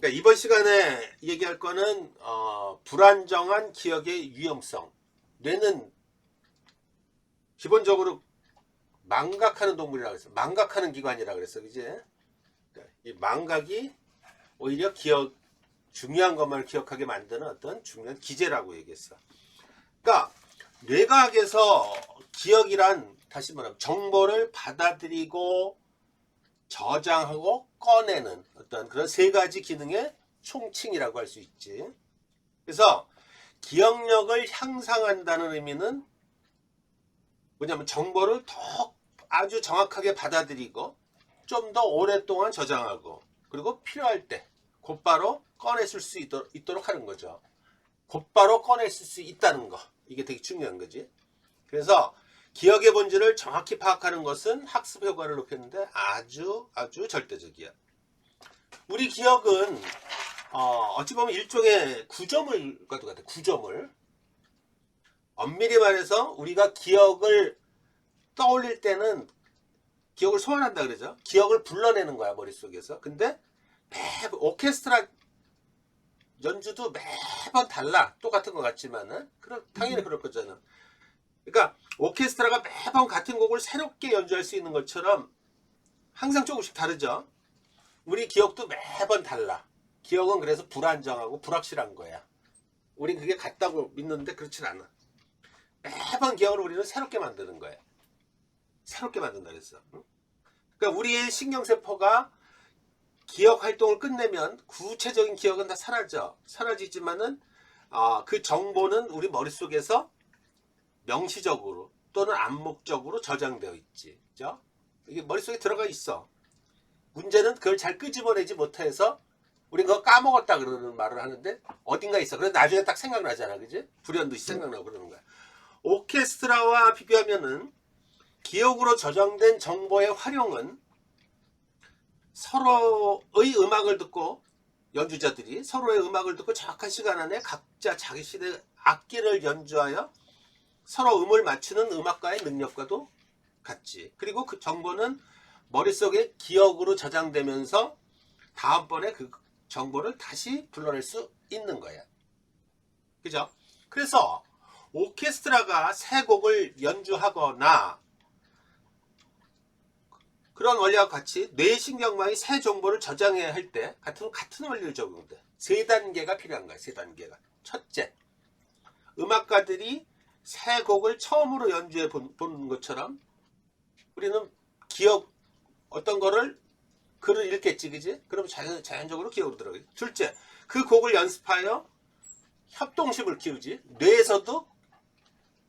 그러니까 이번 시간에 얘기할 거는 불안정한 기억의 위험성. 뇌는 기본적으로 망각하는 동물이라고 그랬어. 망각하는 기관이라고 그랬어. 그지? 그러니까 이 망각이 오히려 중요한 것만을 기억하게 만드는 어떤 중요한 기제라고 얘기했어. 그러니까 뇌과학에서 기억이란 다시 말하면 정보를 받아들이고 저장하고 꺼내는 어떤 그런 세 가지 기능의 총칭이라고 할 수 있지. 그래서 기억력을 향상한다는 의미는 뭐냐면 정보를 더 아주 정확하게 받아들이고 좀 더 오랫동안 저장하고 그리고 필요할 때 곧바로 꺼냈을 수 있도록 하는 거죠. 곧바로 꺼냈을 수 있다는 거. 이게 되게 중요한 거지. 그래서 기억의 본질을 정확히 파악하는 것은 학습 효과를 높이는데 아주 절대적이야. 우리 기억은 어찌 보면 일종의 구조물과도 같아. 구조물. 엄밀히 말해서 우리가 기억을 떠올릴 때는 기억을 소환한다 그러죠. 기억을 불러내는 거야 머릿속에서. 근데 오케스트라 연주도 매번 달라. 똑같은 것 같지만은 당연히 그럴 거잖아. 그러니까 오케스트라가 매번 같은 곡을 새롭게 연주할 수 있는 것처럼 항상 조금씩 다르죠. 우리 기억도 매번 달라. 기억은 그래서 불안정하고 불확실한 거야. 우린 그게 같다고 믿는데 그렇진 않아. 매번 기억을 우리는 새롭게 만드는 거야. 새롭게 만든다 그랬어. 그러니까 우리의 신경세포가 기억 활동을 끝내면 구체적인 기억은 다 사라지지만은 그 정보는 우리 머릿속에서 명시적으로 또는 암묵적으로 저장되어 있지. 그죠? 이게 머릿속에 들어가 있어. 문제는 그걸 잘 끄집어내지 못해서 우린 그거 까먹었다 그러는 말을 하는데 어딘가 있어. 그래서 나중에 딱 생각나잖아. 그지? 불현듯이 생각나고 그러는 거야. 오케스트라와 비교하면은 기억으로 저장된 정보의 활용은 서로의 음악을 듣고 연주자들이 서로의 음악을 듣고 정확한 시간 안에 각자 자기 시대 악기를 연주하여 서로 음을 맞추는 음악가의 능력과도 같지. 그리고 그 정보는 머릿속에 기억으로 저장되면서 다음번에 그 정보를 다시 불러낼 수 있는 거야. 그죠? 그래서 오케스트라가 새 곡을 연주하거나 그런 원리와 같이 뇌신경망이 새 정보를 저장해야 할 때 같은 원리를 적용돼. 세 단계가 필요한 거야. 세 단계가. 첫째, 음악가들이 새 곡을 처음으로 연주해 보는 것처럼 우리는 어떤 거를 글을 읽겠지, 그지? 그럼 자연적으로 기억으로 들어가지. 둘째, 그 곡을 연습하여 협동심을 키우지. 뇌에서도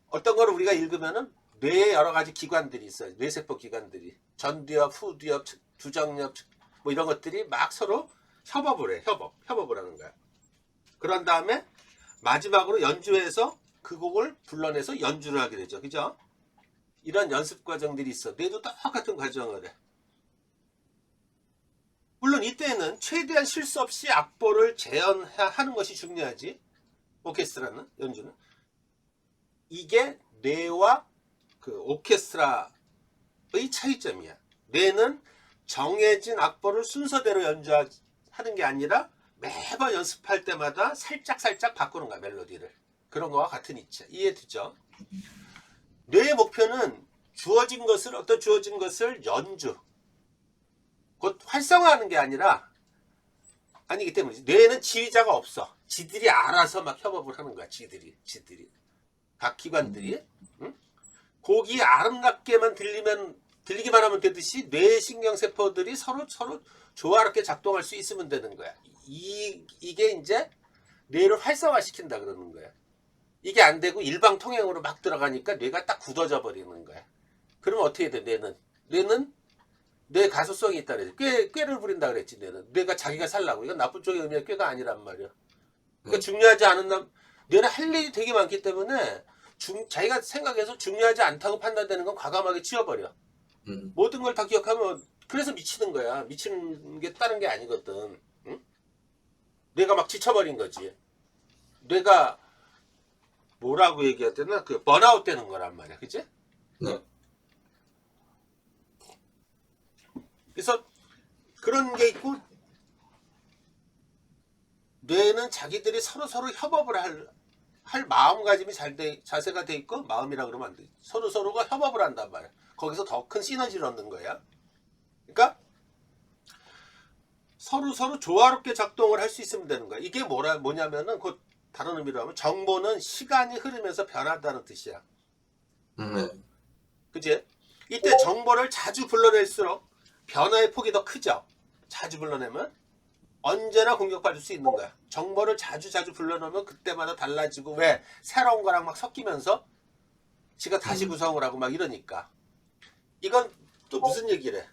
어떤 거를 우리가 읽으면은 뇌에 여러 가지 기관들이 있어요. 뇌세포 기관들이. 전두엽, 후두엽, 두정엽, 뭐 이런 것들이 막 서로 협업을 해. 협업을 하는 거야. 그런 다음에 마지막으로 연주해서 그 곡을 불러내서 연주를 하게 되죠. 그죠? 이런 연습 과정들이 있어. 뇌도 똑같은 과정을 해. 물론 이때는 최대한 실수 없이 악보를 재현하는 것이 중요하지. 오케스트라는 연주는. 이게 뇌와 그 오케스트라의 차이점이야. 뇌는 정해진 악보를 순서대로 연주하는 게 아니라 매번 연습할 때마다 살짝 바꾸는 거야, 멜로디를. 그런 거와 같은 이치야. 이해되죠? 뇌의 목표는 어떤 주어진 것을 곧 활성화하는 게 아니기 때문에 뇌에는 지휘자가 없어. 지들이 알아서 막 협업을 하는 거야. 지들이. 각 기관들이. 응? 곡이 아름답게만 들리기만 하면 되듯이 뇌 신경세포들이 서로 조화롭게 작동할 수 있으면 되는 거야. 이게 이제 뇌를 활성화시킨다 그러는 거야. 이게 안 되고 일방통행으로 막 들어가니까 뇌가 딱 굳어져 버리는 거야. 그러면 어떻게 돼? 뇌는 뇌 가소성이 있다 그랬지. 꾀를 부린다 그랬지. 뇌가 자기가 살라고. 이건 나쁜 쪽의 의미의 꾀가 아니란 말이야. 그러니까 중요하지 않은 뇌는 할 일이 되게 많기 때문에 자기가 생각해서 중요하지 않다고 판단되는 건 과감하게 치워버려. 모든 걸 다 기억하면 그래서 미치는 거야. 미치는 게 다른 게 아니거든. 응? 뇌가 막 지쳐버린 거지. 뇌가 뭐라고 얘기해야 되나? 그 번아웃 되는 거란 말이야. 그치? 네. 그래서 그런 게 있고 뇌는 자기들이 서로 협업을 할 마음가짐이 자세가 돼 있고, 마음이라 그러면 안 돼. 서로가 협업을 한단 말이야. 거기서 더 큰 시너지를 얻는 거야. 그러니까 서로 조화롭게 작동을 할 수 있으면 되는 거야. 이게 뭐냐면은 그 다른 의미로 하면 정보는 시간이 흐르면서 변한다는 뜻이야. 네. 그치? 이때 정보를 자주 불러낼수록 변화의 폭이 더 크죠. 자주 불러내면 언제나 공격받을 수 있는 거야. 정보를 자주 불러넣으면 그때마다 달라지고, 왜? 새로운 거랑 막 섞이면서 지가 다시 구성을 하고 막 이러니까. 이건 또 무슨 얘기래?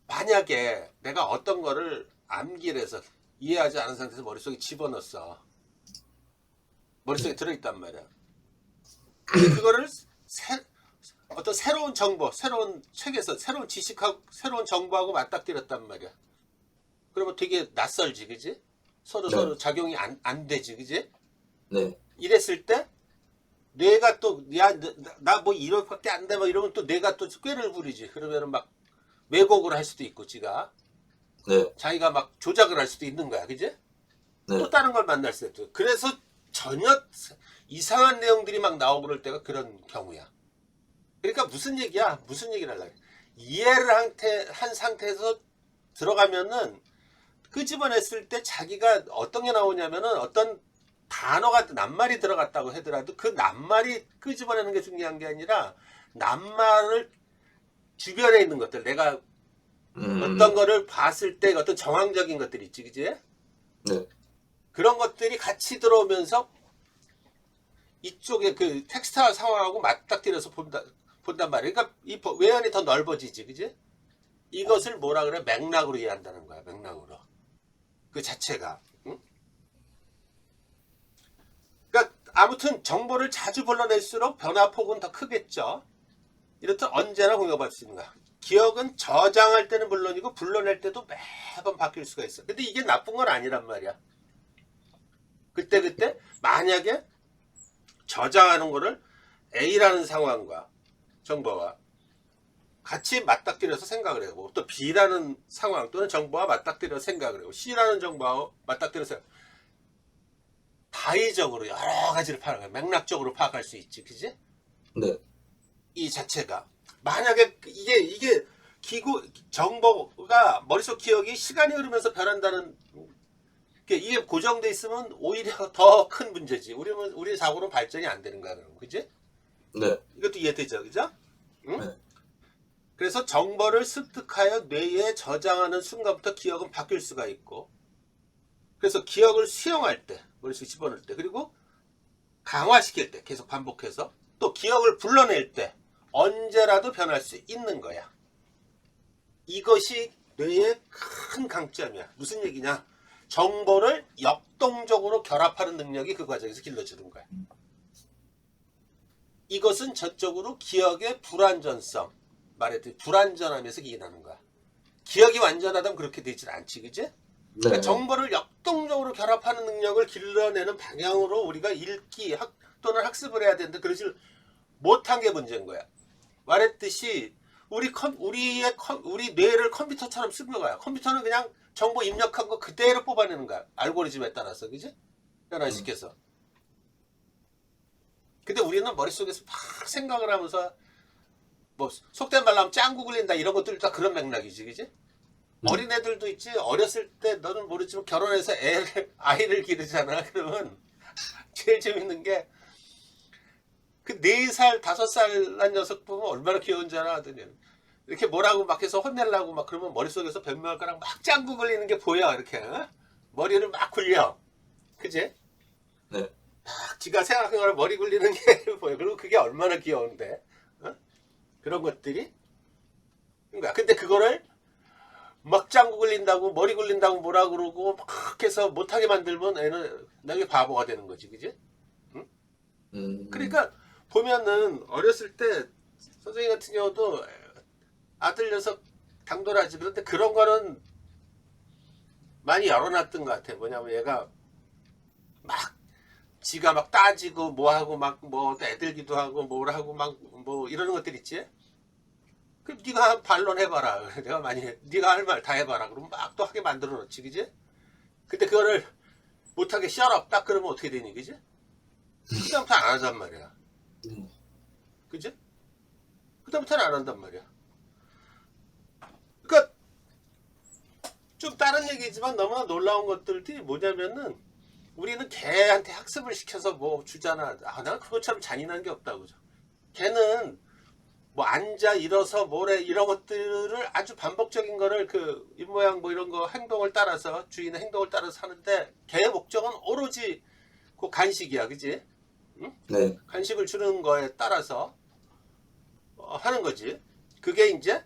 만약에 내가 어떤 거를 암기를 해서 이해하지 않은 상태에서 머릿속에 집어넣었어. 머릿속에 들어있단 말이야. 근데 그거를 어떤 새로운 정보, 새로운 책에서 새로운 지식하고 새로운 정보하고 맞닥뜨렸단 말이야. 그러면 되게 낯설지, 그지? 서로 작용이 안 되지, 그지? 네. 이랬을 때 뇌가 또 나 뭐 이렇게밖에 안 돼, 막 이러면 또 뇌가 또 꾀를 부리지. 그러면은 막 왜곡을 할 수도 있고, 지가 네. 자기가 막 조작을 할 수도 있는 거야, 그지? 네. 또 다른 걸 만날 수도 있고. 그래서 전혀 이상한 내용들이 막 나오고 그럴 때가 그런 경우야. 그러니까 무슨 얘기야? 무슨 얘기를 하려고 해? 이해를 한 상태에서 들어가면은 끄집어냈을 때 자기가 어떤 게 나오냐면은 어떤 단어가 낱말이 들어갔다고 하더라도 그 낱말이 끄집어내는 게 중요한 게 아니라 낱말을 주변에 있는 것들, 내가 어떤 거를 봤을 때 어떤 정황적인 것들이 있지, 그지? 네. 그런 것들이 같이 들어오면서 이쪽에 그 텍스트와 상황하고 맞닥뜨려서 본단 말이야. 그러니까 이 외연이 더 넓어지지, 그지? 이것을 뭐라 그래? 맥락으로 이해한다는 거야, 맥락으로. 그 자체가. 응? 그러니까 아무튼 정보를 자주 불러낼수록 변화폭은 더 크겠죠. 이렇듯 언제나 공격받을 수 있는 거야. 기억은 저장할 때는 물론이고 불러낼 때도 매번 바뀔 수가 있어. 근데 이게 나쁜 건 아니란 말이야. 그때 만약에 저장하는 거를 A라는 상황과 정보와 같이 맞닥뜨려서 생각을 해보고, 또 B라는 상황 또는 정보와 맞닥뜨려서 생각을 해보고, C라는 정보와 맞닥뜨려서 다의적으로 여러 가지를 파악해, 맥락적으로 파악할 수 있지, 그지? 네. 이 자체가 만약에 이게 정보가 머릿속 기억이 시간이 흐르면서 변한다는 이게 고정돼 있으면 오히려 더 큰 문제지. 우리 사고는 발전이 안 되는 거야, 그럼, 그지? 네. 이것도 이해되죠, 그죠? 응? 네. 그래서 정보를 습득하여 뇌에 저장하는 순간부터 기억은 바뀔 수가 있고, 그래서 기억을 수용할 때, 머릿속에 집어넣을 때, 그리고 강화시킬 때, 계속 반복해서, 또 기억을 불러낼 때 언제라도 변할 수 있는 거야. 이것이 뇌의 큰 강점이야. 무슨 얘기냐? 정보를 역동적으로 결합하는 능력이 그 과정에서 길러지는 거야. 이것은 전적으로 기억의 불완전성, 말했듯이 불완전함에서 기인하는 거야. 기억이 완전하다면 그렇게 되질 않지, 그지? 그러니까 정보를 역동적으로 결합하는 능력을 길러내는 방향으로 우리가 읽기 또는 학습을 해야 되는데 그러지 못한 게 문제인 거야. 말했듯이 우리 뇌를 컴퓨터처럼 쓴 거야. 컴퓨터는 그냥 정보 입력한 거 그대로 뽑아내는 거야. 알고리즘에 따라서, 그지? 변환시켜서. 근데 우리는 머릿속에서 막 생각을 하면서 뭐 속된 말로 하면 짱구 굴린다 이런 것들 다 그런 맥락이지, 그지? 어린애들도 있지. 어렸을 때 너는 모르지만 결혼해서 아이를 기르잖아. 그러면 제일 재밌는 게 그 4살, 5살 난 녀석 보면 얼마나 귀여운지 알아, 하더니. 이렇게 뭐라고 막 해서 혼내려고 막 그러면 머릿속에서 변명할 거랑 막 짱구 굴리는 게 보여, 이렇게. 어? 머리를 막 굴려. 그지? 네. 막 지가 생각한 거를 머리 굴리는 게 보여. 그리고 그게 얼마나 귀여운데. 어? 그런 것들이. 그러니까 근데 그거를 막 짱구 굴린다고 머리 굴린다고 뭐라 그러고 막 해서 못하게 만들면 애는 나게 바보가 되는 거지, 그지? 응? 그러니까 보면은 어렸을 때 선생님 같은 경우도 아들 녀석 당돌하지. 그런데 그런 거는 많이 열어놨던 것 같아. 뭐냐면 얘가 막 지가 막 따지고 뭐하고 막 뭐 애들기도 하고 뭐라 하고 막 뭐 이러는 것들 있지. 그럼 네가 반론해봐라. 내가 많이 네가 할 말 다 해봐라. 그럼 막 또 하게 만들어 놓지, 그지? 근데 그거를 못하게 shut up 딱 그러면 어떻게 되니, 그지? 그다음부터 안 한단 말이야. 그지? 그다음부터는 안 한단 말이야. 그러니까 좀 다른 얘기지만 너무나 놀라운 것들이 뭐냐면은 우리는 걔한테 학습을 시켜서 뭐 주잖아. 난 그것처럼 잔인한 게 없다고. 걔는 뭐 앉아 일어서 뭐래 이런 것들을 아주 반복적인 거를 그 입모양 뭐 이런 거 행동을 따라서 주인의 행동을 따라서 하는데 걔의 목적은 오로지 그 간식이야, 그지? 응? 네. 간식을 주는 거에 따라서 하는 거지. 그게 이제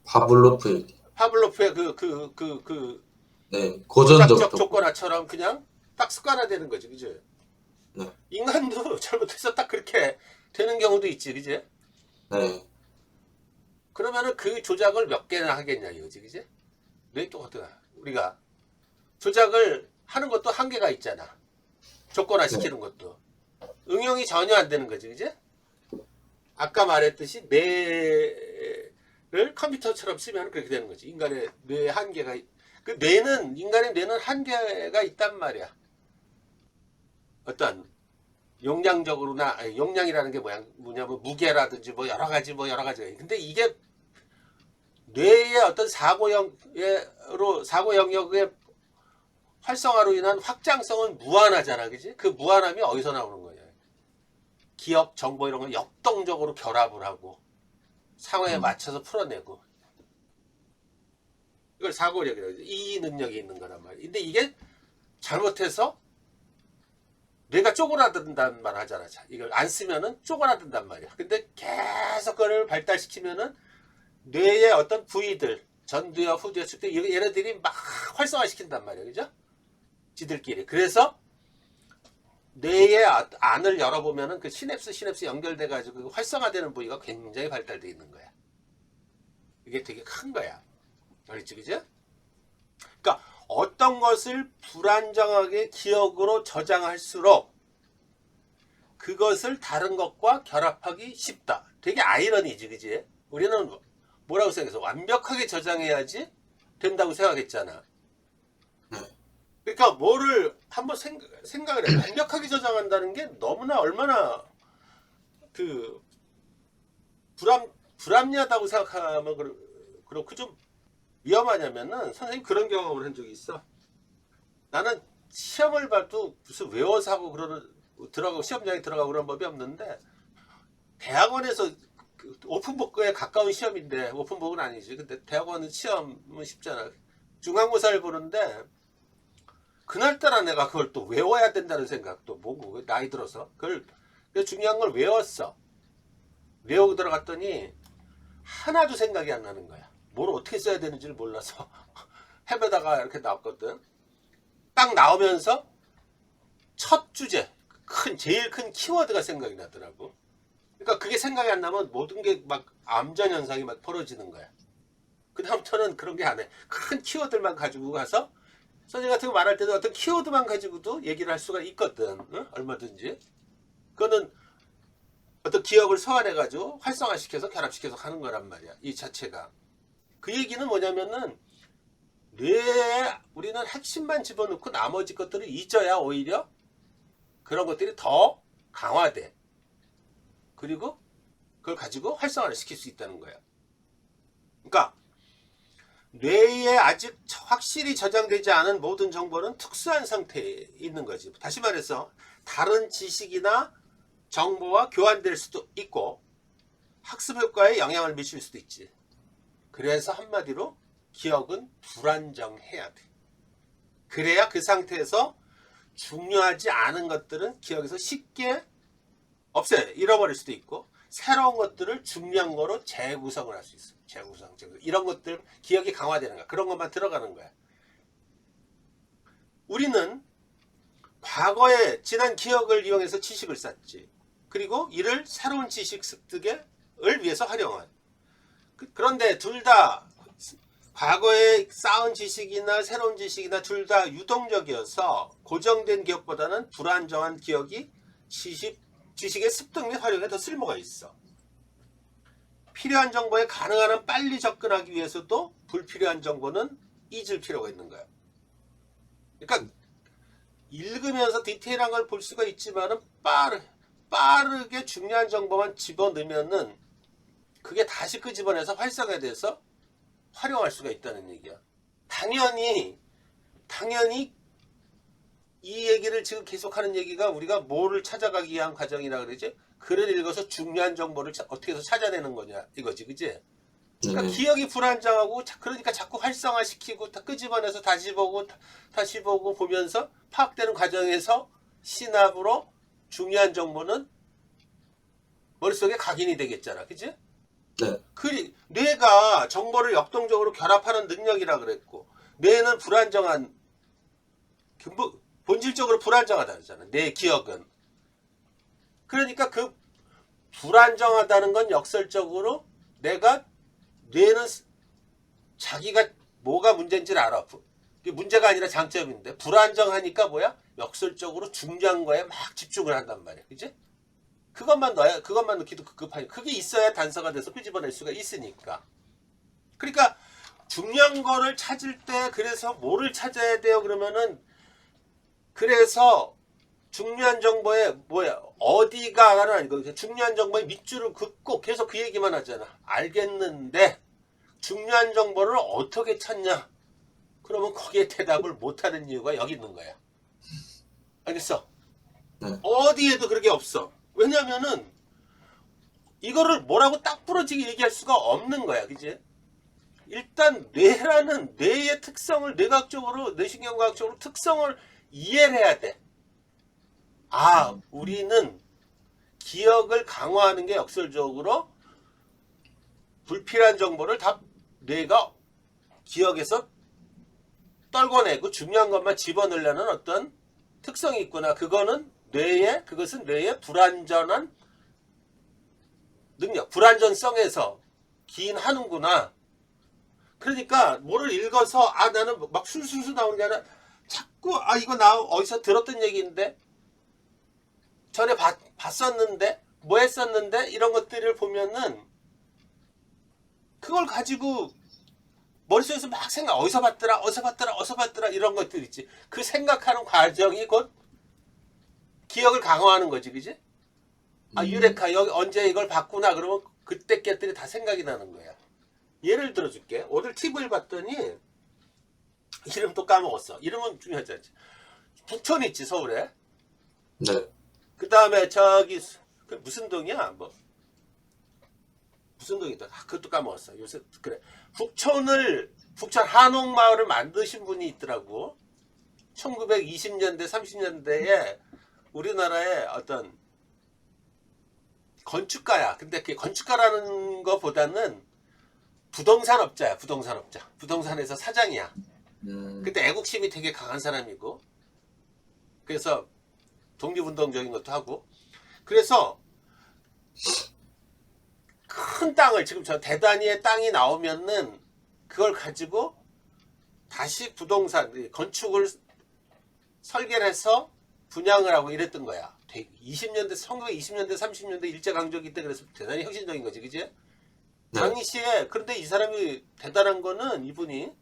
파블로프의 파블로프의 네, 고작적 고전적 조건화처럼 그냥 딱 습관화되는 거지, 그지? 네. 인간도 잘못해서 딱 그렇게 되는 경우도 있지, 그지? 네. 그러면은 그 조작을 몇 개나 하겠냐 이거지, 그지? 네, 또 어떡해. 우리가 조작을 하는 것도 한계가 있잖아. 조건화 시키는 것도. 응용이 전혀 안 되는 거지, 그지? 아까 말했듯이 뇌를 컴퓨터처럼 쓰면 그렇게 되는 거지. 인간의 뇌의 한계가, 그 뇌는, 인간의 뇌는 한계가 있단 말이야. 어떤 용량적으로나, 아니, 용량이라는 게 뭐냐면 무게라든지 뭐 여러 가지가. 근데 이게 뇌의 어떤 사고 영역의 활성화로 인한 확장성은 무한하잖아, 그지? 그 무한함이 어디서 나오는 거냐? 기억, 정보 이런 걸 역동적으로 결합을 하고 상황에 맞춰서 풀어내고 이걸 사고력이라고 하죠. 이 능력이 있는 거란 말이야. 근데 이게 잘못해서 뇌가 쪼그라든다는 말 하잖아. 이걸 안 쓰면은 쪼그라든단 말이야. 근데 계속 그걸 발달시키면은 뇌의 어떤 부위들, 전두엽, 후두엽, 측두엽, 얘네들이 막 활성화시킨단 말이야. 그죠? 지들끼리. 그래서 뇌의 안을 열어보면은 그 시냅스 연결돼가지고 활성화되는 부위가 굉장히 발달되어 있는 거야. 이게 되게 큰 거야. 알겠지, 그죠? 그러니까 어떤 것을 불안정하게 기억으로 저장할수록 그것을 다른 것과 결합하기 쉽다. 되게 아이러니지, 그지? 우리는 뭐라고 생각해서 완벽하게 저장해야지 된다고 생각했잖아. 그러니까 뭐를 한번 생각을 해. 완벽하게 저장한다는 게 너무나 얼마나 그 불합리하다고 생각하면 그렇고 좀 위험하냐면은 선생님 그런 경험을 한 적이 있어. 나는 시험을 봐도 무슨 외워서 하고 들어가고 시험장에 들어가고 그런 법이 없는데 대학원에서 오픈북에 가까운 시험인데 오픈북은 아니지. 근데 대학원 시험은 쉽잖아. 중간고사를 보는데 그날따라 내가 그걸 또 외워야 된다는 생각도 뭐고 나이 들어서 그걸 중요한 걸 외웠어. 외우고 들어갔더니 하나도 생각이 안 나는 거야. 뭘 어떻게 써야 되는지를 몰라서 헤매다가 이렇게 나왔거든. 딱 나오면서 첫 주제 제일 큰 키워드가 생각이 나더라고. 그러니까 그게 생각이 안 나면 모든 게 막 암전 현상이 막 벌어지는 거야. 그 다음부터는 그런 게 안 해. 큰 키워드만 가지고 가서 선생님 같은 거 말할 때도 어떤 키워드만 가지고도 얘기를 할 수가 있거든. 응? 얼마든지. 그거는 어떤 기억을 소환해가지고 활성화시켜서 결합시켜서 하는 거란 말이야. 이 자체가. 그 얘기는 뭐냐면은 뇌에 우리는 핵심만 집어넣고 나머지 것들을 잊어야 오히려 그런 것들이 더 강화돼. 그리고 그걸 가지고 활성화를 시킬 수 있다는 거야. 그러니까 뇌에 아직 확실히 저장되지 않은 모든 정보는 특수한 상태에 있는 거지. 다시 말해서 다른 지식이나 정보와 교환될 수도 있고 학습 효과에 영향을 미칠 수도 있지. 그래서 한마디로 기억은 불안정해야 돼. 그래야 그 상태에서 중요하지 않은 것들은 기억에서 쉽게 잃어버릴 수도 있고 새로운 것들을 중요한 거로 재구성을 할 수 있어. 재구성. 이런 것들 기억이 강화되는 거야. 그런 것만 들어가는 거야. 우리는 과거에 지난 기억을 이용해서 지식을 쌓지. 그리고 이를 새로운 지식 습득을 위해서 활용한. 그런데 둘 다 과거에 쌓은 지식이나 새로운 지식이나 둘 다 유동적이어서 고정된 기억보다는 불안정한 기억이 지식의 습득 및 활용에 더 쓸모가 있어. 필요한 정보에 가능한 한 빨리 접근하기 위해서도 불필요한 정보는 잊을 필요가 있는 거야. 그러니까 읽으면서 디테일한 걸 볼 수가 있지만은 빠르게 중요한 정보만 집어넣으면은 그게 다시 끄집어내서 활성화돼서 활용할 수가 있다는 얘기야. 당연히 이 얘기를 지금 계속하는 얘기가 우리가 뭐를 찾아가기 위한 과정이라 그러지? 글을 읽어서 중요한 정보를 어떻게 해서 찾아내는 거냐 이거지, 그지? 그러니까 네. 기억이 불안정하고 그러니까 자꾸 활성화시키고 다 끄집어내서 다시 보고 보면서 파악되는 과정에서 시납으로 중요한 정보는 머릿속에 각인이 되겠잖아, 그지? 네. 뇌가 정보를 역동적으로 결합하는 능력이라 그랬고, 뇌는 불안정한, 본질적으로 불안정하다 그러잖아, 내 기억은. 그러니까 그 불안정하다는 건 역설적으로 뇌는 자기가 뭐가 문제인지를 알아. 그게 문제가 아니라 장점인데, 불안정하니까 뭐야? 역설적으로 중요한 거에 막 집중을 한단 말이야, 그지? 그것만 넣기도 급급하니 그게 있어야 단서가 돼서 끄집어낼 수가 있으니까. 그러니까 중요한 거를 찾을 때 그래서 뭐를 찾아야 돼요? 그러면은 그래서 중요한 정보에 어디가가 아니고 중요한 정보에 밑줄을 긋고 계속 그 얘기만 하잖아. 알겠는데 중요한 정보를 어떻게 찾냐? 그러면 거기에 대답을 못하는 이유가 여기 있는 거야. 알겠어? 네. 어디에도 그렇게 없어. 왜냐면은 이거를 뭐라고 딱 부러지게 얘기할 수가 없는 거야, 그지? 일단 뇌의 특성을 뇌과학적으로, 뇌신경과학적으로 특성을 이해를 해야 돼. 우리는 기억을 강화하는 게 역설적으로 불필요한 정보를 다 뇌가 기억에서 떨궈내고 중요한 것만 집어넣으려는 어떤 특성이 있구나. 그것은 뇌의 불완전한 능력, 불완전성에서 기인하는구나. 그러니까 뭐를 읽어서 나는 막 술술술 나오는 게 아니라 자꾸 이거 나 어디서 들었던 얘기인데 전에 봤었는데 뭐 했었는데 이런 것들을 보면은 그걸 가지고 머릿속에서 막 어디서 봤더라 이런 것들 있지. 그 생각하는 과정이 곧 기억을 강화하는 거지, 그지? 유레카, 여기 언제 이걸 봤구나. 그러면 그때 것들이 다 생각이 나는 거야. 예를 들어줄게. 오늘 TV를 봤더니, 이름 또 까먹었어. 이름은 중요하지 않지. 북촌 있지, 서울에. 네. 그 다음에 무슨 동이야? 무슨 동이다. 그것도 까먹었어. 요새, 그래. 북촌 한옥마을을 만드신 분이 있더라고. 1920년대, 30년대에 우리나라의 어떤 건축가야. 근데 그 건축가라는 것보다는 부동산업자야. 부동산에서 사장이야. 근데 애국심이 되게 강한 사람이고, 그래서 독립운동적인 것도 하고, 그래서 큰 땅을 지금 저 대단위의 땅이 나오면은 그걸 가지고 다시 부동산 건축을 설계를 해서 분양을 하고 이랬던 거야. 1920년대 30년대 일제강점기 때. 그래서 대단히 혁신적인 거지, 그지? 네. 당시에, 그런데 이 사람이 대단한 거는, 이분이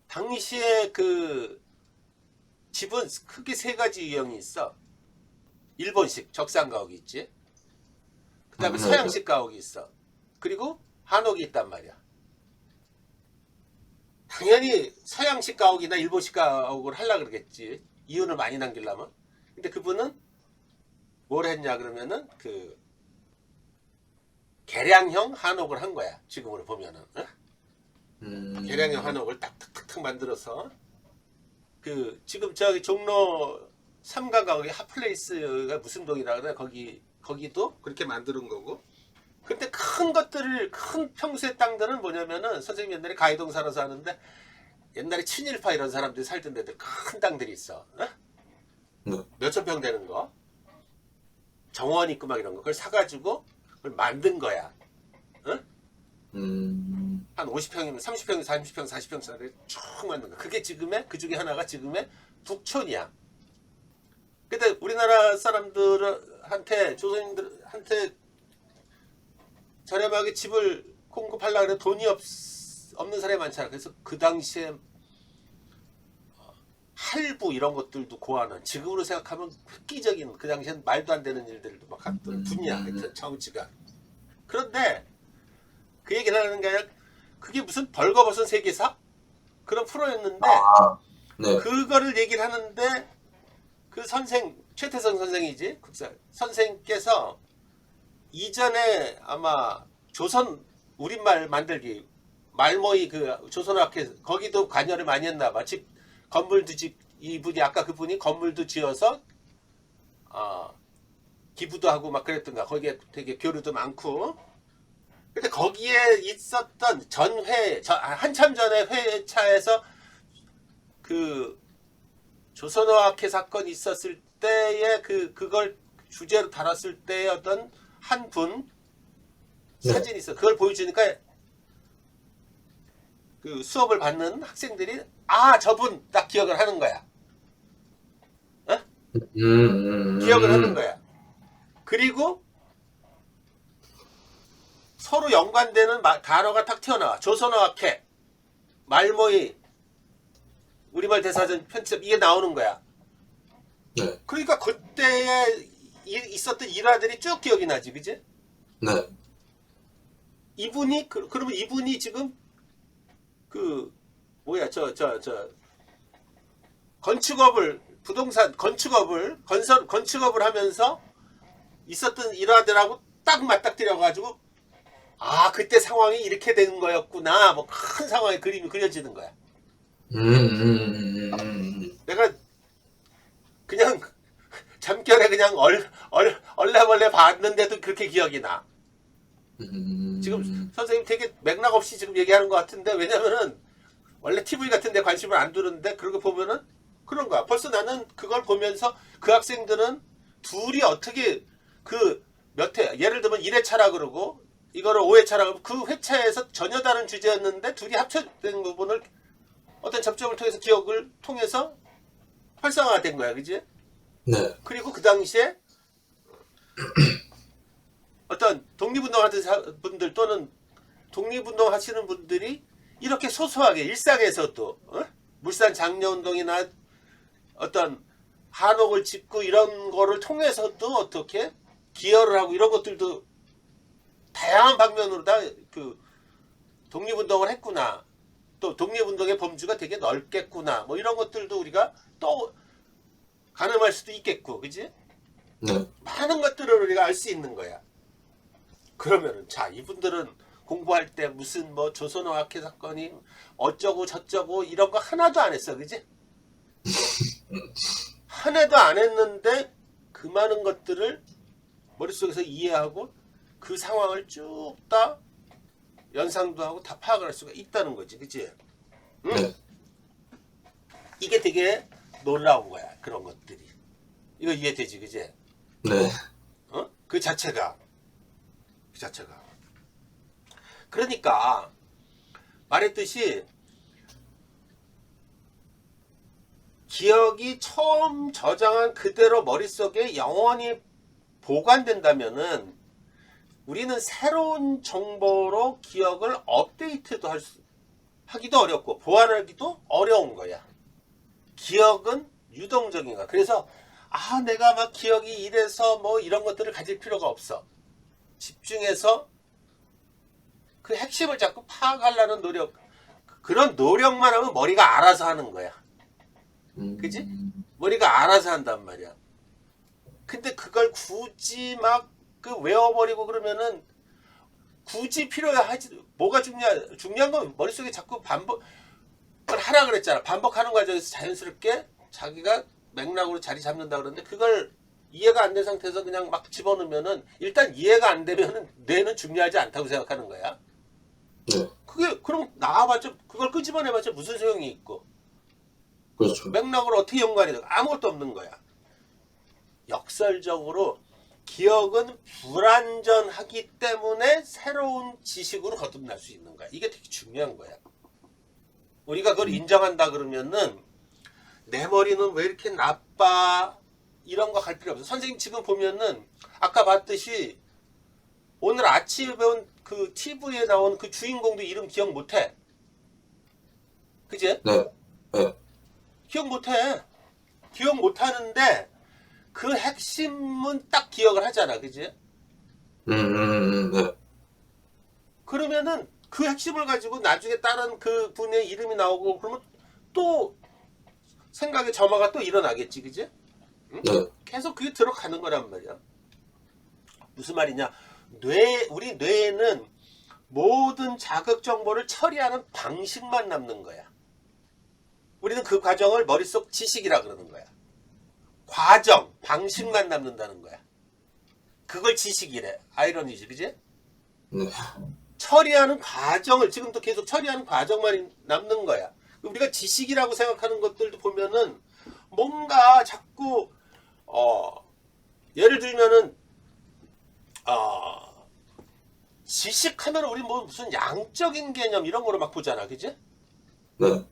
당시에 그 집은 크게 세 가지 유형이 있어. 일본식 적상가옥이 있지, 그 다음에 네. 서양식 가옥이 있어, 그리고 한옥이 있단 말이야. 당연히 서양식 가옥이나 일본식 가옥을 하려고 그러겠지, 이윤을 많이 남기려면. 근데 그분은 뭘 했냐 그러면은 그 개량형 한옥을 한 거야. 지금으로 보면은 개량형 한옥을 딱 탁탁탁 만들어서 지금 저기 종로 3가 가옥의 핫플레이스가 무슨 동이라 그래, 거기도 그렇게 만드는 거고. 근데 큰 평수의 땅들은 뭐냐면은, 선생님 옛날에 가이동 살아서 하는데, 옛날에 친일파 이런 사람들이 살던 데들 큰 땅들이 있어. 몇천 평 되는 거, 정원 있고 막 이런 거, 그걸 사가지고 그걸 만든 거야. 한 50평이면 30평, 30평, 40평짜리 쭉 만든 거. 그게 그 중에 하나가 지금의 북촌이야. 근데 우리나라 사람들한테, 조선인들한테 저렴하게 집을 공급하려고 해도 돈이 없는 사람이 많잖아. 그래서 그 당시에 할부 이런 것들도 고하는, 지금으로 생각하면 획기적인, 그 당시엔 말도 안 되는 일들도 막 했던 분야, 하여튼 정치가. 그런데 그 얘기를 하는 게 아니라 그게 무슨 벌거벗은 세계사? 그런 프로였는데 네. 그거를 얘기를 하는데 그 최태성 선생이지, 국사 선생께서 이전에 아마 조선 우리말 만들기 말모이 그 조선학회 거기도 관여를 많이 했나 봐. 집 건물도 이분이 아까 그분이 건물도 지어서 기부도 하고 막 그랬던가. 거기에 되게 교류도 많고. 근데 거기에 있었던 한참 전에 회차에서 그 조선어학회 사건이 있었을 때에 그걸 주제로 다뤘을 때의 어떤 한 분 사진이 있어. 그걸 보여주니까 그 수업을 받는 학생들이 저분 딱 기억을 하는 거야. 어? 기억을 하는 거야. 그리고 서로 연관되는 단어가 탁 튀어나와. 조선어학회, 말모이, 우리말 대사전 편집 이게 나오는 거야. 네. 그러니까 그때에 있었던 일화들이 쭉 기억이 나지, 그지? 네. 그러면 이분이 지금 건축업을 하면서 있었던 일화들하고 딱 맞닥뜨려가지고 그때 상황이 이렇게 된 거였구나. 뭐 큰 상황의 그림이 그려지는 거야. 내가 그냥 잠결에 그냥 얼레벌레 봤는데도 그렇게 기억이 나. 지금 선생님 되게 맥락 없이 지금 얘기하는 것 같은데, 왜냐면은 원래 TV 같은 데 관심을 안 두는데 그런 거 보면은 그런 거야. 벌써 나는 그걸 보면서 그 학생들은 둘이 어떻게 예를 들면 1회차라 그러고 이거를 5회차라 그러고 그 회차에서 전혀 다른 주제였는데 둘이 합쳐된 부분을 어떤 접점을 통해서 기억을 통해서 활성화된 거야. 그지? 네. 그리고 그 당시에 어떤 독립운동 하던 분들 또는 독립운동 하시는 분들이 이렇게 소소하게 일상에서도 물산 장려운동이나 어떤 한옥을 짓고 이런 거를 통해서도 어떻게 기여를 하고 이런 것들도 다양한 방면으로 다 독립운동을 했구나. 또 독립운동의 범주가 되게 넓겠구나. 뭐 이런 것들도 우리가 또 가늠할 수도 있겠고, 그지? 네. 많은 것들을 우리가 알 수 있는 거야. 그러면은 이분들은 공부할 때 무슨 뭐 조선어학회 사건이 어쩌고 저쩌고 이런 거 하나도 안 했어, 그지? 하나도 안 했는데 그 많은 것들을 머릿속에서 이해하고 그 상황을 쭉 다 연상도 하고 다 파악을 할 수가 있다는 거지, 그치? 응? 네. 이게 되게 놀라운 거야, 그런 것들이. 이거 이해되지, 그치? 네. 그 자체가. 그러니까 말했듯이 기억이 처음 저장한 그대로 머릿속에 영원히 보관된다면은 우리는 새로운 정보로 기억을 업데이트도 하기도 어렵고 보완하기도 어려운 거야. 기억은 유동적인 거야. 그래서 내가 막 기억이 이래서 뭐 이런 것들을 가질 필요가 없어. 집중해서 그 핵심을 자꾸 파악하려는 노력, 그런 노력만 하면 머리가 알아서 하는 거야. 그지? 머리가 알아서 한단 말이야. 근데 그걸 굳이 막 외워버리고 그러면은 굳이 필요하지. 뭐가 중요한 건 머릿속에 자꾸 반복을 하라 그랬잖아. 반복하는 과정에서 자연스럽게 자기가 맥락으로 자리 잡는다 그러는데 그걸 이해가 안 된 상태에서 그냥 막 집어넣으면은 일단 이해가 안 되면은 뇌는 중요하지 않다고 생각하는 거야. 네. 그게 그럼 나와봤자 그걸 끄집어내봤자 무슨 소용이 있고. 그렇죠. 맥락으로 어떻게 연관이 돼? 아무것도 없는 거야. 역설적으로 기억은 불완전하기 때문에 새로운 지식으로 거듭날 수 있는 거야. 이게 되게 중요한 거야. 우리가 그걸 인정한다 그러면은 내 머리는 왜 이렇게 나빠? 이런 거 갈 필요 없어. 선생님 지금 보면은 아까 봤듯이 오늘 아침에 배운 그 TV에 나온 그 주인공도 이름 기억 못해. 그지? 네. 네. 기억 못해. 기억 못하는데 그 핵심은 딱 기억을 하잖아. 그지? 네. 그러면은 그 핵심을 가지고 나중에 다른 그 분의 이름이 나오고 그러면 또 생각의 점화가 또 일어나겠지. 그지? 응? 네. 계속 그게 들어가는 거란 말이야. 무슨 말이냐? 우리 뇌에는 모든 자극 정보를 처리하는 방식만 남는 거야. 우리는 그 과정을 머릿속 지식이라 그러는 거야. 과정, 방식만 남는다는 거야. 그걸 지식이래. 아이러니지, 그지? 네. 처리하는 과정을 지금도 계속 처리하는 과정만 남는 거야. 우리가 지식이라고 생각하는 것들도 보면은 뭔가 자꾸 예를 들면은 지식하면 우리 뭐 무슨 양적인 개념 이런 거로 막 보잖아, 그지? 네.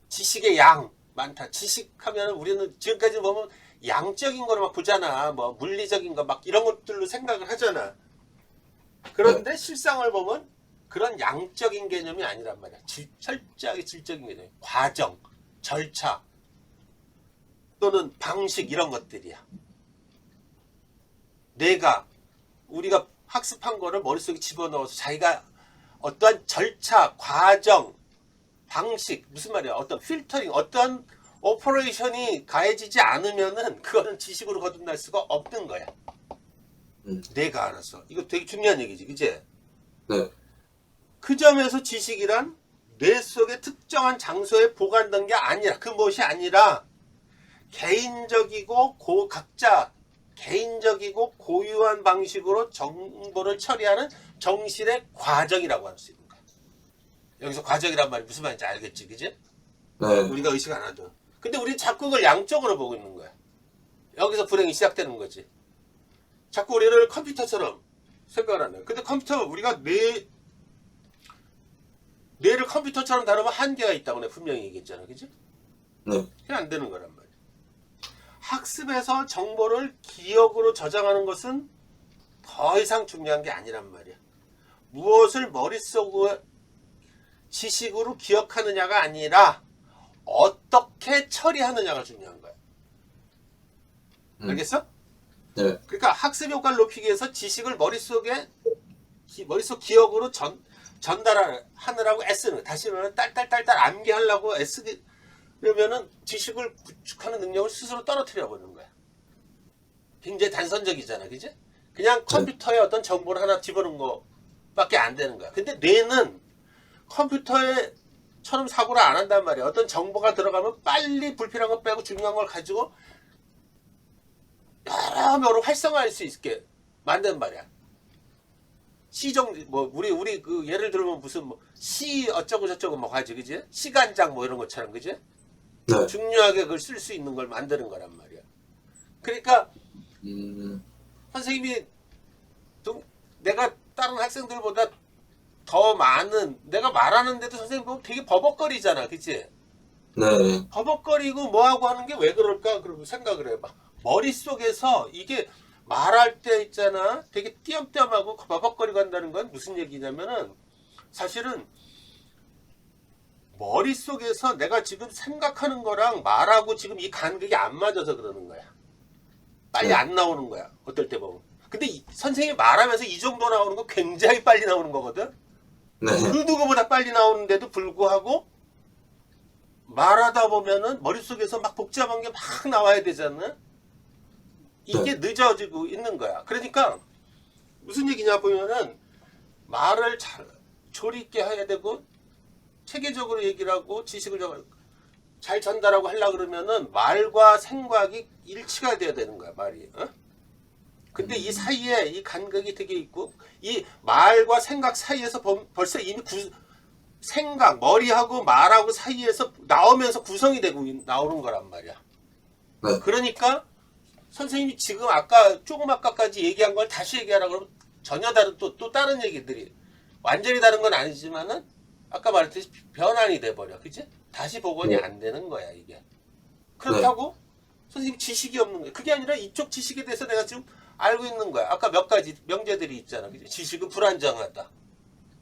지식의 양 많다. 지식하면 우리는 지금까지 보면 양적인 거로 막 보잖아. 뭐 물리적인 거 막 이런 것들로 생각을 하잖아. 그런데 실상을 보면 그런 양적인 개념이 아니란 말이야. 철저하게 질적인 개념. 과정, 절차 또는 방식 이런 것들이야. 우리가 학습한 거를 머릿속에 집어넣어서 자기가 어떠한 절차, 과정, 방식, 무슨 말이야? 어떤 필터링, 어떤 오퍼레이션이 가해지지 않으면은 그거는 지식으로 거듭날 수가 없는 거야. 내가 알아서. 이거 되게 중요한 얘기지, 그치? 네. 그 점에서 지식이란 뇌 속의 특정한 장소에 보관된 게 아니라, 그 무엇이 아니라 개인적이고 각자 개인적이고 고유한 방식으로 정보를 처리하는 정신의 과정이라고 할 수 있는 거야. 여기서 과정이란 말이 무슨 말인지 알겠지, 그지? 네. 우리가 의식 안 하죠. 근데 우리는 자꾸 그걸 양적으로 보고 있는 거야. 여기서 불행이 시작되는 거지. 자꾸 우리를 컴퓨터처럼 생각을 하는 거야. 근데 컴퓨터, 우리가 뇌를 컴퓨터처럼 다루면 한계가 있다고 내가 분명히 얘기했잖아, 그지? 네. 그게 안 되는 거란 말이야. 학습에서 정보를 기억으로 저장하는 것은 더 이상 중요한 게 아니란 말이야. 무엇을 머릿속에 지식으로 기억하느냐가 아니라 어떻게 처리하느냐가 중요한 거야. 알겠어? 네. 그러니까 학습 효과를 높이기 위해서 지식을 머릿속 기억으로 전달하느라고 애쓰는 거야. 다시 말하면 딸딸딸딸 암기하려고 그러면은 지식을 구축하는 능력을 스스로 떨어뜨려 버리는 거야. 굉장히 단선적이잖아, 그지? 그냥 컴퓨터에 어떤 정보를 하나 집어넣은 거밖에 안 되는 거야. 근데 뇌는 컴퓨터처럼 사고를 안 한단 말이야. 어떤 정보가 들어가면 빨리 불필요한 거 빼고 중요한 걸 가지고 여러모로 활성화할 수 있게 만든 말이야. 우리 그 예를 들면 무슨 시 어쩌고 저쩌고 뭐 하지, 그지? 시간장 뭐 이런 것처럼, 그지? 네. 중요하게 그걸 쓸 수 있는 걸 만드는 거란 말이야. 그러니까 선생님이 내가 다른 학생들보다 더 많은, 내가 말하는데도 선생님 보면 되게 버벅거리잖아, 그치? 네. 버벅거리고 뭐하고 하는 게 왜 그럴까? 그러고 생각을 해봐. 머릿속에서 이게 말할 때 있잖아, 되게 띄엄띄엄하고 버벅거리고 한다는 건 무슨 얘기냐면은 사실은 머릿속에서 내가 지금 생각하는 거랑 말하고 지금 이 간극이 안 맞아서 그러는 거야. 빨리 안 나오는 거야. 어떨 때 보면. 근데 선생님이 말하면서 이 정도 나오는 거 굉장히 빨리 나오는 거거든. 네. 그 누구보다 빨리 나오는데도 불구하고 말하다 보면은 머릿속에서 막 복잡한 게 막 나와야 되잖아. 이게 늦어지고 있는 거야. 그러니까 무슨 얘기냐 보면은 말을 조리 있게 해야 되고 체계적으로 얘기를 하고 지식을 잘 전달하고 하려고 그러면은 말과 생각이 일치가 돼야 되는 거야, 말이. 어? 근데 이 사이에 이 간극이 되게 있고, 이 말과 생각 사이에서 벌써 이미 머리하고 말하고 사이에서 나오면서 구성이 되고 나오는 거란 말이야. 네. 그러니까 선생님이 지금 아까까지 얘기한 걸 다시 얘기하라 그러면 전혀 다른 또 다른 얘기들이 완전히 다른 건 아니지만은 아까 말했듯이 변환이 돼버려, 그치? 다시 복원이 안 되는 거야, 이게. 그렇다고 선생님 지식이 없는 거야. 그게 아니라 이쪽 지식에 대해서 내가 지금 알고 있는 거야. 아까 몇 가지 명제들이 있잖아. 그지? 지식은 불안정하다.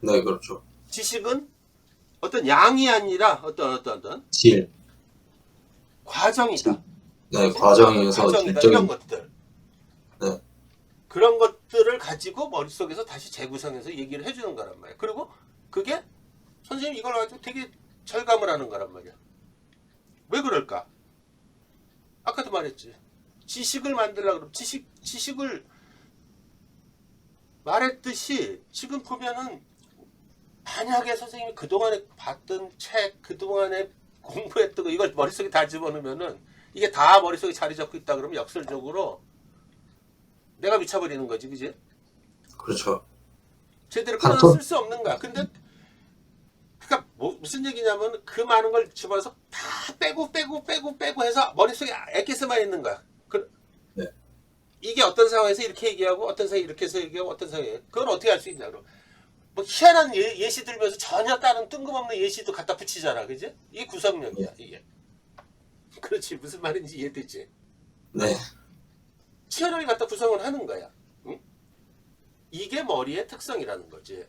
네, 그렇죠. 지식은 어떤 양이 아니라 어떤 질. 과정이다. 네, 그지? 과정에서 과정이다. 질적인. 이런 것들. 네, 그런 것들을 가지고 머릿속에서 다시 재구성해서 얘기를 해주는 거란 말이야. 그리고 그게 선생님 이걸 가지고 되게 절감을 하는 거란 말이야. 왜 그럴까? 아까도 말했지. 지식을 만들려고 그러면 지식을 말했듯이 지금 보면은 만약에 선생님이 그동안에 봤던 책, 그동안에 공부했던 거 이걸 머릿속에 다 집어넣으면은 이게 다 머릿속에 자리 잡고 있다 그러면 역설적으로 내가 미쳐버리는 거지, 그지? 그렇죠. 제대로 한 끊어 쓸 수 없는 거야. 근데 그러니까 무슨 얘기냐면 그 많은 걸 집어서 다 빼고 해서 머릿속에 엑기스만 있는 거야. 네. 이게 어떤 상황에서 이렇게 얘기하고 어떤 상황에 이렇게 해서 얘기하고 어떤 상황에 그걸 어떻게 할 수 있냐 그럼 뭐 희한한 예시 들면서 전혀 다른 뜬금없는 예시도 갖다 붙이잖아, 그지? 이게 구성력이야, 이게. 그렇지, 무슨 말인지 이해되지? 네, 희한하게 갖다 구성을 하는 거야. 응? 이게 머리의 특성이라는 거지.